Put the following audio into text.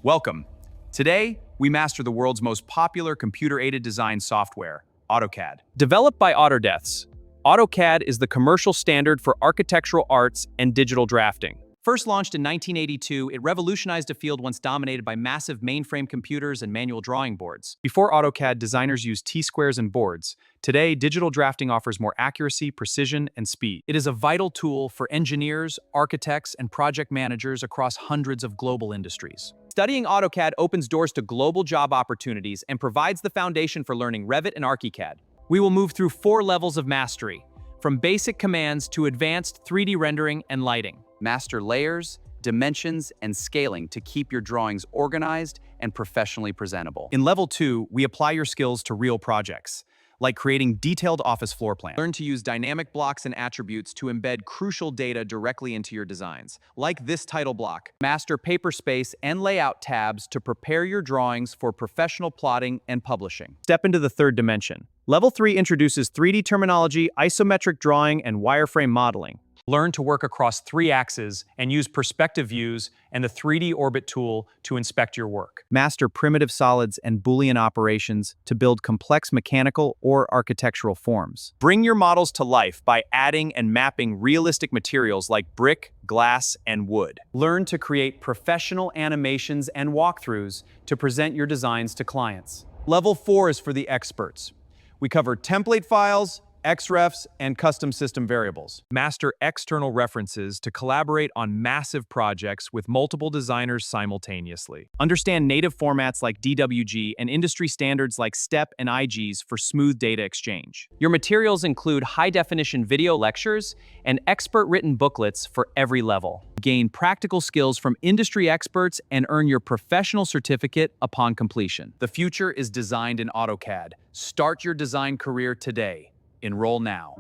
Welcome. Today, we master the world's most popular computer-aided design software, AutoCAD. Developed by Autodesk, AutoCAD is the commercial standard for architectural arts and digital drafting. First launched in 1982, it revolutionized a field once dominated by massive mainframe computers and manual drawing boards. Before AutoCAD, designers used T-squares and boards. Today, digital drafting offers more accuracy, precision, and speed. It is a vital tool for engineers, architects, and project managers across hundreds of global industries. Studying AutoCAD opens doors to global job opportunities and provides the foundation for learning Revit and ArchiCAD. We will move through 4 levels of mastery, from basic commands to advanced 3D rendering and lighting. Master layers, dimensions, and scaling to keep your drawings organized and professionally presentable. In Level 2, we apply your skills to real projects, like creating detailed office floor plans. Learn to use dynamic blocks and attributes to embed crucial data directly into your designs, like this title block. Master paper space and layout tabs to prepare your drawings for professional plotting and publishing. Step into the 3rd dimension. Level 3 introduces 3D terminology, isometric drawing, and wireframe modeling. Learn to work across 3 axes and use perspective views and the 3D orbit tool to inspect your work. Master primitive solids and Boolean operations to build complex mechanical or architectural forms. Bring your models to life by adding and mapping realistic materials like brick, glass, and wood. Learn to create professional animations and walkthroughs to present your designs to clients. Level 4 is for the experts. We cover template files, XREFs, and custom system variables. Master external references to collaborate on massive projects with multiple designers simultaneously. Understand native formats like DWG and industry standards like STEP and IGs for smooth data exchange. Your materials include high-definition video lectures and expert-written booklets for every level. Gain practical skills from industry experts and earn your professional certificate upon completion. The future is designed in AutoCAD. Start your design career today. Enroll now.